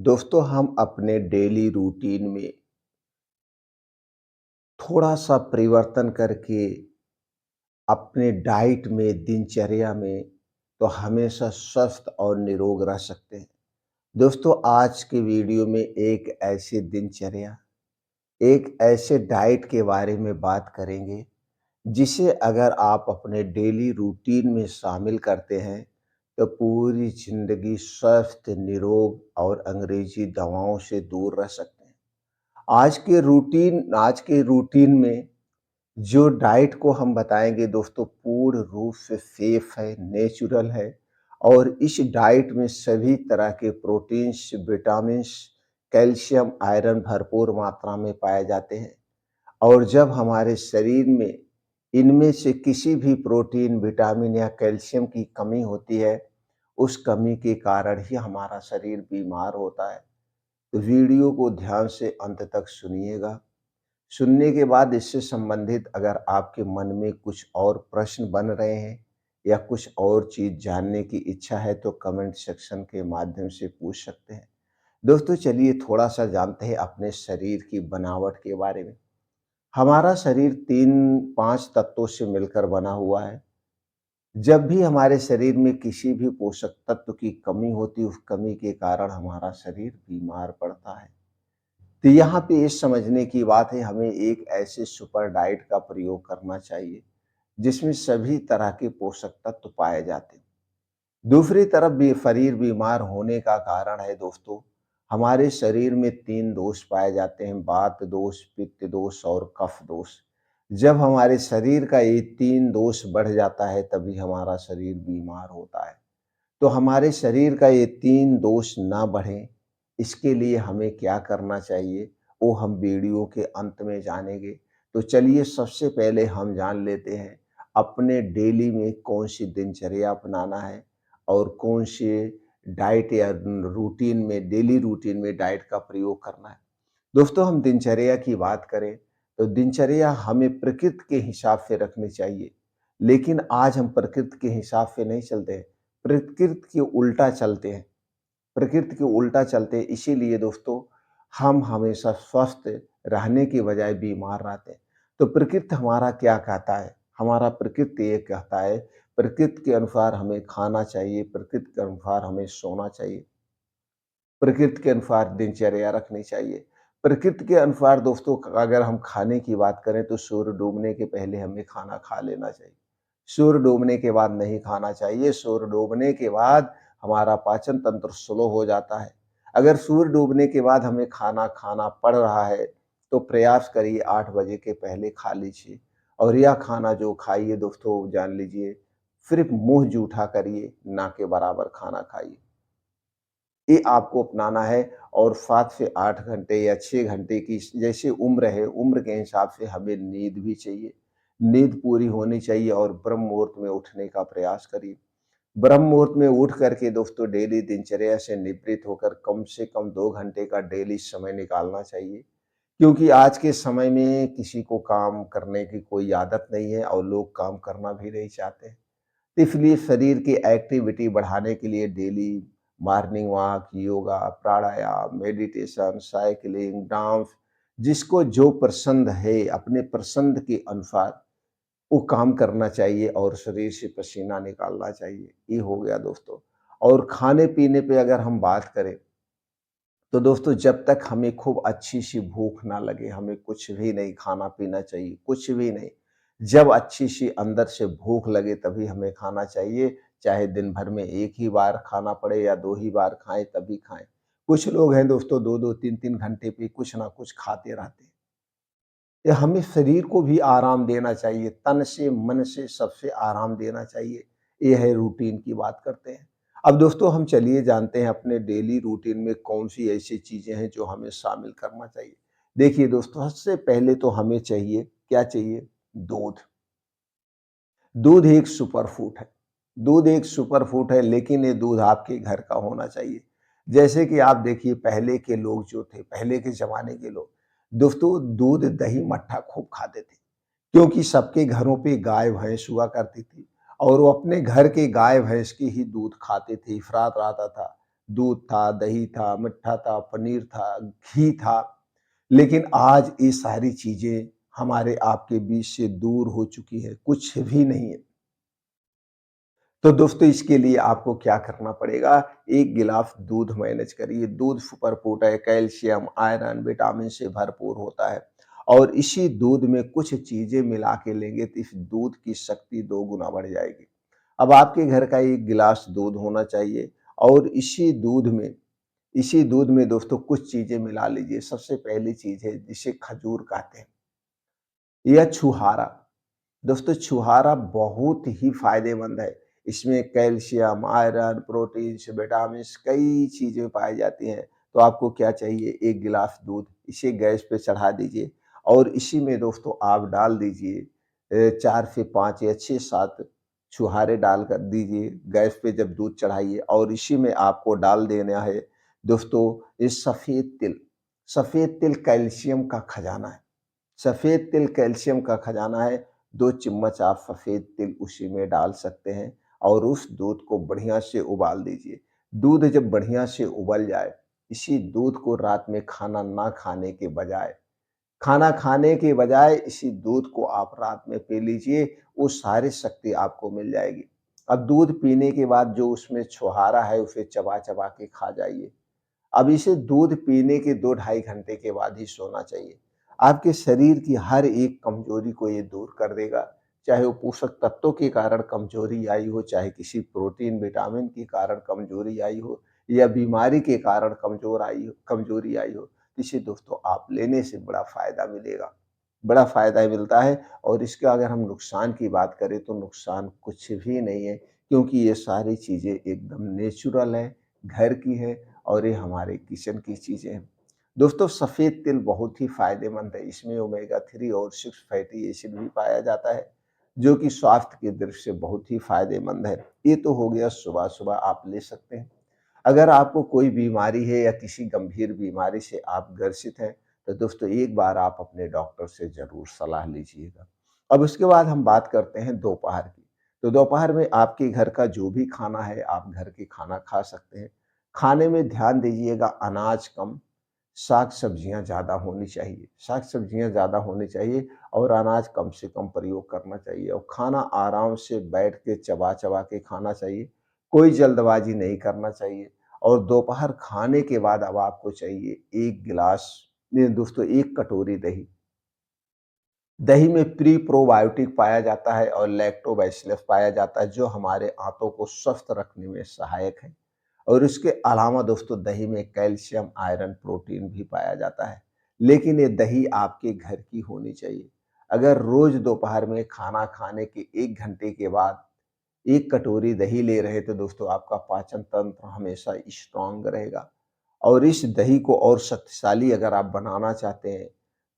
दोस्तों हम अपने डेली रूटीन में थोड़ा-सा परिवर्तन करके अपने डाइट में, दिनचर्या में तो हमेशा स्वस्थ और निरोग रह सकते हैं। दोस्तों आज के वीडियो में एक ऐसी दिनचर्या, एक ऐसे डाइट के बारे में बात करेंगे, जिसे अगर आप अपने डेली रूटीन में शामिल करते हैं, तो पूरी ज़िंदगी स्वस्थ, निरोग और अंग्रेज़ी दवाओं से दूर रह सकते हैं। आज के रूटीन में जो डाइट को हम बताएँगे दोस्तों पूर्ण रूप से सेफ है, नेचुरल है और इस डाइट में सभी तरह के प्रोटीन्स, विटामिन्स, कैल्शियम, आयरन भरपूर मात्रा में पाए जाते हैं। और जब हमारे शरीर में इनमें से किसी भी प्रोटीन, विटामिन या कैल्शियम की कमी होती है, उस कमी के कारण ही हमारा शरीर बीमार होता है। तो वीडियो को ध्यान से अंत तक सुनिएगा। सुनने के बाद इससे संबंधित अगर आपके मन में कुछ और प्रश्न बन रहे हैं या कुछ और चीज़ जानने की इच्छा है तो कमेंट सेक्शन के माध्यम से पूछ सकते हैं। दोस्तों चलिए थोड़ा-सा जानते हैं अपने शरीर की बनावट के बारे में। हमारा शरीर 3-5 तत्वों से मिलकर बना हुआ है। जब भी हमारे शरीर में किसी भी पोषक तत्व की कमी होती है, उस कमी के कारण हमारा शरीर बीमार पड़ता है। तो यहाँ पे ये समझने की बात है हमें एक ऐसे सुपर डाइट का प्रयोग करना चाहिए, जिसमें सभी तरह के पोषक तत्व पाए जाते हैं। दूसरी तरफ भी शरीर बीमार होने का कारण है दोस्तों, हमारे शरीर में 3 दोष पाए जाते हैं, वात दोष, पित्त दोष और कफ दोष। जब हमारे शरीर का ये 3 दोष बढ़ जाता है तभी हमारा शरीर बीमार होता है। तो हमारे शरीर का ये 3 दोष ना बढ़ें, इसके लिए हमें क्या करना चाहिए, वो हम वीडियो के अंत में जानेंगे। तो चलिए सबसे पहले हम जान लेते हैं, अपने डेली में कौन-सी दिनचर्या अपनाना है और कौन-से डाइट या रूटीन में डेली रूटीन में डाइट का प्रयोग करना है। दोस्तों हम दिनचर्या की बात करें, तो दिनचर्या हमें प्रकृति के हिसाब से रखनी चाहिए। लेकिन आज हम प्रकृति के हिसाब से नहीं चलते हैं, प्रकृति के उल्टा चलते हैं। प्रकृति के उल्टा चलते हैं इसीलिए दोस्तों हम हमेशा स्वस्थ रहने के बजाय बीमार रहते हैं। तो प्रकृति हमारा क्या कहता है? हमारा प्रकृति ये कहता है, प्रकृति के अनुसार हमें खाना चाहिए, प्रकृति के अनुसार हमें सोना चाहिए। प्रकृति के अनुसार दिनचर्या रखनी चाहिए। प्रकृति के अनुसार दोस्तों अगर हम खाने की बात करें तो सूर्य डूबने के पहले हमें खाना खा लेना चाहिए। सूर्य डूबने के बाद नहीं खाना चाहिए, सूर्य डूबने के बाद हमारा पाचन तंत्र स्लो हो जाता है। अगर सूर्य डूबने के बाद हमें खाना खाना पड़ रहा है, तो प्रयास करिए 8 बजे के पहले खा लीजिए और यह खाना जो खाइए दोस्तों जान लीजिए, सिर्फ़ मुँह जूठा करिए, ना के बराबर खाना खाइए। ये आपको अपनाना है और 7 से 8 घंटे या 6 घंटे की जैसे उम्र है, उम्र के हिसाब से हमें नींद भी चाहिए। नींद पूरी होनी चाहिए और ब्रह्म मुहूर्त में उठने का प्रयास करिए। ब्रह्म मुहूर्त में उठ करके दोस्तों डेली दिनचर्या से निवृत्त होकर कम से कम 2 घंटे का डेली समय निकालना चाहिए। क्योंकि आज के समय में किसी को काम करने की कोई आदत नहीं है और लोग काम करना भी नहीं चाहते हैं। इसलिए शरीर की एक्टिविटी बढ़ाने के लिए डेली मॉर्निंग वॉक, योगा, प्राणायाम, मेडिटेशन, साइकिलिंग, डांस जिसको जो पसंद है अपने पसंद के अनुसार वो काम करना चाहिए और शरीर से पसीना निकालना चाहिए। ये हो गया दोस्तों। और खाने-पीने पे अगर हम बात करें तो दोस्तों जब तक हमें खूब अच्छी-सी भूख ना लगे, हमें कुछ भी नहीं खाना-पीना चाहिए, कुछ भी नहीं। जब अच्छी-सी अंदर से भूख लगे तभी हमें खाना चाहिए, चाहे दिन भर में 1 ही बार खाना पड़े या 2 ही बार खाएँ तभी खाएँ। कुछ लोग हैं दोस्तों 2-2 3-3 घंटे पे कुछ ना कुछ खाते रहते हैं। ये हमें शरीर को भी आराम देना चाहिए, तन से, मन से सबसे आराम देना चाहिए। ये है रूटीन की बात करते हैं। अब दोस्तों हम चलिए जानते हैं अपने डेली रूटीन में कौन-सी ऐसी चीज़ें हैं जो हमें शामिल करना चाहिए। देखिए दोस्तों सबसे पहले तो हमें चाहिए क्या चाहिए? दूध। दूध एक सुपर फूड है। दूध एक सुपर फूड है लेकिन ये दूध आपके घर का होना चाहिए। जैसे कि आप देखिए पहले के लोग जो थे, पहले के ज़माने के लोग, दोस्तों दूध, दही, मट्ठा खूब खाते थे। क्योंकि सबके घरों पे गाय-भैंस हुआ करती थी और वो अपने घर के गाय-भैंस की ही दूध खाते थे, इफ़रात रहता था। दूध था, दही था, मिट्ठा था, पनीर था, घी था। लेकिन आज ये सारी चीज़ें हमारे आपके बीच से दूर हो चुकी है, कुछ भी नहीं है। तो दोस्तों इसके लिए आपको क्या करना पड़ेगा, 1 गिलास दूध मैनेज करिए। दूध सुपरफूड है, कैल्शियम, आयरन, विटामिन से भरपूर होता है और इसी दूध में कुछ चीज़ें मिला के लेंगे तो इस दूध की शक्ति 2 गुना बढ़ जाएगी। अब आपके घर का 1 गिलास दूध होना चाहिए और इसी दूध में दोस्तों कुछ चीज़ें मिला लीजिए। सबसे पहली चीज़ है जिसे खजूर कहते हैं या छुहारा। दोस्तों छुहारा बहुत ही फ़ायदेमंद है। इसमें कैल्शियम, आयरन, प्रोटीन्स, विटामिन्स कई चीज़ें पाई जाती हैं। तो आपको क्या चाहिए, 1 गिलास दूध, इसे गैस पे चढ़ा दीजिए और इसी में दोस्तों आप डाल दीजिए 4 से 5 या 6-7 छुहारे डाल कर दीजिए। गैस पे जब दूध चढ़ाइए और इसी में आपको डाल देना है दोस्तों ये सफ़ेद तिल। सफ़ेद तिल कैल्शियम का खजाना है। सफ़ेद तिल कैल्शियम का खजाना है। 2 चम्मच आप सफ़ेद तिल उसी में डाल सकते हैं और उस दूध को बढ़िया से उबाल दीजिए। दूध जब बढ़िया से उबल जाए, इसी दूध को रात में खाना ना खाने के बजाय इसी दूध को आप रात में पी लीजिए, वो सारी शक्ति आपको मिल जाएगी। अब दूध पीने के बाद जो उसमें छुहारा है, उसे चबा-चबा के खा जाइए। अब इसे दूध पीने के 2 ढाई घंटे के बाद ही सोना चाहिए। आपके शरीर की हर एक कमज़ोरी को ये दूर कर देगा, चाहे वो पोषक तत्वों के कारण कमज़ोरी आई हो, चाहे किसी प्रोटीन, विटामिन के कारण कमज़ोरी आई हो या बीमारी के कारण कमज़ोरी आई हो। इसे दोस्तों आप लेने से बड़ा फ़ायदा मिलेगा, बड़ा फ़ायदा मिलता है और इसका अगर हम नुकसान की बात करें तो नुकसान कुछ भी नहीं है क्योंकि ये सारी चीज़ें एकदम नेचुरल हैं, घर की हैं और ये हमारे किचन की चीज़ें हैं। दोस्तों सफ़ेद तिल बहुत ही फ़ायदेमंद है, इसमें ओमेगा 3 और 6 फैटी एसिड भी पाया जाता है, जो कि स्वास्थ्य की दृष्टि से बहुत ही फ़ायदेमंद है। ये तो हो गया सुबह-सुबह आप ले सकते हैं। अगर आपको कोई बीमारी है या किसी गंभीर बीमारी से आप ग्रसित हैं, तो दोस्तों एक बार आप अपने डॉक्टर से ज़रूर सलाह लीजिएगा। अब उसके बाद हम बात करते हैं दोपहर की। तो दोपहर में आपके घर का जो भी खाना है, आप घर के खाना खा सकते हैं। खाने में ध्यान दीजिएगा अनाज कम, साग-सब्जियाँ ज़्यादा होनी चाहिए। साग-सब्जियाँ ज़्यादा होनी चाहिए और अनाज कम से कम प्रयोग करना चाहिए और खाना आराम से बैठ के चबा-चबा के खाना चाहिए। कोई जल्दबाज़ी नहीं करना चाहिए और दोपहर खाने के बाद अब आपको चाहिए 1 गिलास नहीं दोस्तों 1 कटोरी दही। दही में प्री-प्रोबायोटिक पाया जाता है और लैक्टोबैसिलस पाया जाता है, जो हमारे आंतों को स्वस्थ रखने में सहायक है। और इसके अलावा दोस्तों दही में कैल्शियम, आयरन, प्रोटीन भी पाया जाता है। लेकिन ये दही आपके घर की होनी चाहिए। अगर रोज़ दोपहर में खाना खाने के 1 घंटे के बाद 1 कटोरी दही ले रहे तो दोस्तों आपका पाचन तंत्र हमेशा स्ट्रॉन्ग रहेगा। और इस दही को और शक्तिशाली अगर आप बनाना चाहते हैं,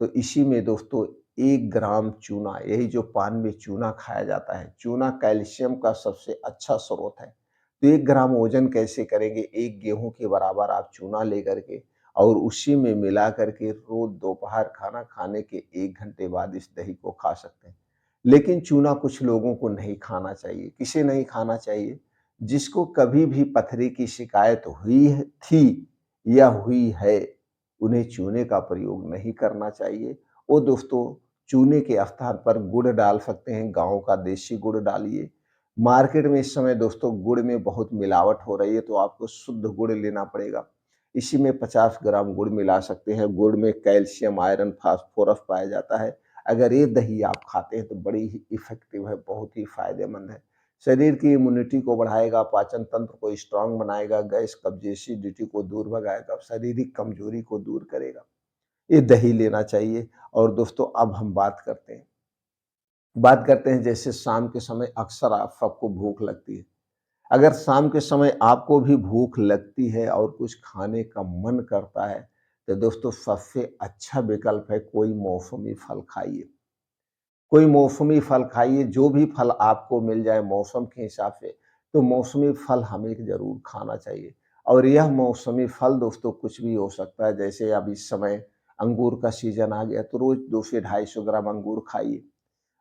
तो इसी में दोस्तों 1 ग्राम चूना, यही जो पान में चूना खाया जाता है, चूना कैल्शियम का सबसे अच्छा स्रोत है। तो 1 ग्राम वज़न कैसे करेंगे, 1 गेहूँ के बराबर आप चूना लेकर के और उसी में मिला कर के रोज़ दोपहर खाना खाने के 1 घंटे बाद इस दही को खा सकते हैं। लेकिन चूना कुछ लोगों को नहीं खाना चाहिए। किसे नहीं खाना चाहिए? जिसको कभी भी पथरी की शिकायत हुई है थी या हुई है, उन्हें चूने का प्रयोग नहीं करना चाहिए। वो दोस्तों चूने के स्थान पर गुड़ डाल सकते हैं, गाँव का देसी गुड़ डालिए। मार्केट में इस समय दोस्तों गुड़ में बहुत मिलावट हो रही है, तो आपको शुद्ध गुड़ लेना पड़ेगा। इसी में 50 ग्राम गुड़ मिला सकते हैं। गुड़ में कैल्शियम, आयरन, फास्फोरस पाया जाता है। अगर ये दही आप खाते हैं तो बड़ी ही इफ़ेक्टिव है, बहुत ही फ़ायदेमंद है। शरीर की इम्यूनिटी को बढ़ाएगा, पाचन तंत्र को स्ट्रॉन्ग बनाएगा, गैस, कब्ज़, एसिडिटी को दूर भगाएगा, शारीरिक कमज़ोरी को दूर करेगा। ये दही लेना चाहिए और दोस्तों अब हम बात करते हैं जैसे शाम के समय अक्सर आप सबको भूख लगती है। अगर शाम के समय आपको भी भूख लगती है और कुछ खाने का मन करता है, तो दोस्तों सबसे अच्छा विकल्प है कोई मौसमी फल खाइए। कोई मौसमी फल खाइए, जो भी फल आपको मिल जाए मौसम के हिसाब से, तो मौसमी फल हमें ज़रूर खाना चाहिए। और यह मौसमी फल दोस्तों कुछ भी हो सकता है, जैसे अब इस समय अंगूर का सीज़न आ गया, तो रोज़ 2 से 250 ग्राम अंगूर खाइए।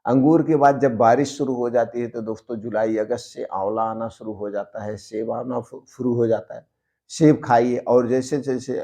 अंगूर के बाद जब बारिश शुरू हो जाती है, तो दोस्तों जुलाई, अगस्त से आँवला आना शुरू हो जाता है, सेब आना शुरू हो जाता है। सेब खाइए और जैसे-जैसे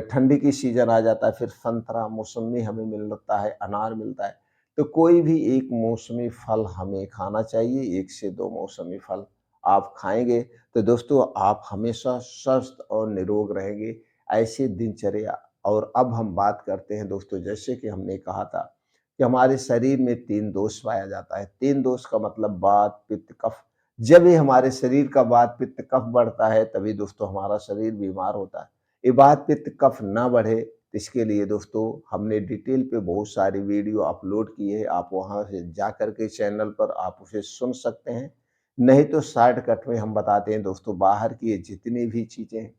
ठंडी की सीज़न आ जाता है, फिर संतरा, मौसम्मी हमें मिलता है, अनार मिलता है। तो कोई भी एक मौसमी फल हमें खाना चाहिए, 1 से 2 मौसमी फल आप खाएँगे, तो दोस्तों आप हमेशा स्वस्थ और निरोग रहेंगे। ऐसे दिनचर्या और अब हम बात करते हैं दोस्तों, जैसे कि हमने कहा था कि हमारे शरीर में 3 दोष पाया जाता है। 3 दोष का मतलब वात, पित्त, कफ। जब भी हमारे शरीर का वात, पित्त, कफ बढ़ता है, तभी दोस्तों हमारा शरीर बीमार होता है। ये वात, पित्त, कफ ना बढ़े, इसके लिए दोस्तों हमने डिटेल पे बहुत सारी वीडियो अपलोड की है। आप वहाँ से जाकर के चैनल पर आप उसे सुन सकते हैं। नहीं तो शॉर्टकट में हम बताते हैं दोस्तों, बाहर की ये जितनी भी चीज़ें हैं,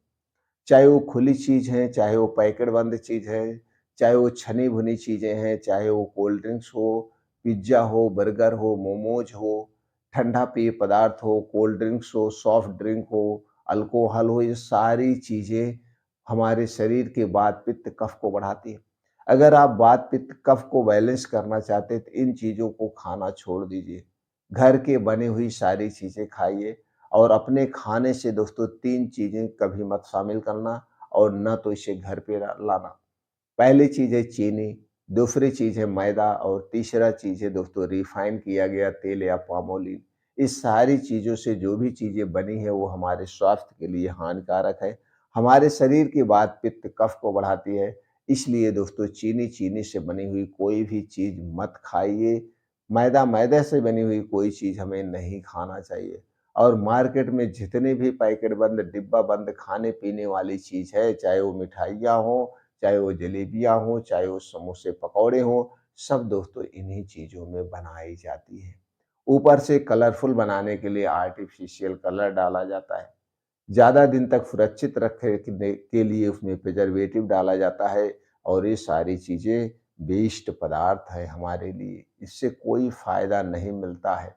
चाहे वो खुली चीज़ है, चाहे वो पैकेट बंद चीज़ है, चाहे वो छनी-भुनी चीज़ें हैं, चाहे वो कोल्ड ड्रिंक्स हो, पिज़्ज़ा हो, बर्गर हो, मोमोज़ हो, ठंडा पेय पदार्थ हो, कोल्ड ड्रिंक्स हो, सॉफ्ट ड्रिंक हो, अल्कोहल हो, ये सारी चीज़ें हमारे शरीर के वात, पित्त, कफ को बढ़ाती हैं। अगर आप वात, पित्त, कफ को बैलेंस करना चाहते हैं, तो इन चीज़ों को खाना छोड़ दीजिए। घर के बनी हुई सारी चीज़ें खाइए और अपने खाने से दोस्तों 3 चीज़ें कभी मत शामिल करना और ना तो इसे घर पे लाना। पहली चीज़ है चीनी, दूसरी चीज़ है मैदा और तीसरा चीज़ है दोस्तों रिफाइन किया गया तेल या पाम ऑयल। इस सारी चीज़ों से जो भी चीज़ें बनी है वो हमारे स्वास्थ्य के लिए हानिकारक है। हमारे शरीर की वात, पित्त, कफ को बढ़ाती है। इसलिए दोस्तों चीनी से बनी हुई कोई भी चीज़ मत खाइए। मैदा से बनी हुई कोई चीज़ हमें नहीं खाना चाहिए। और मार्केट में जितने भी पैकेट बंद, डिब्बा बंद खाने-पीने वाली चीज़ है, चाहे वो मिठाइयाँ हों, चाहे वो जलेबियाँ हों, चाहे वो समोसे पकौड़े हों, सब दोस्तों इन्हीं चीज़ों में बनाई जाती हैं। ऊपर से कलरफुल बनाने के लिए आर्टिफ़िशियल कलर डाला जाता है। ज़्यादा दिन तक सुरक्षित रखने के लिए उसमें प्रिज़र्वेटिव डाला जाता है और ये सारी चीज़ें वेस्ट पदार्थ हैं हमारे लिए। इससे कोई फ़ायदा नहीं मिलता है।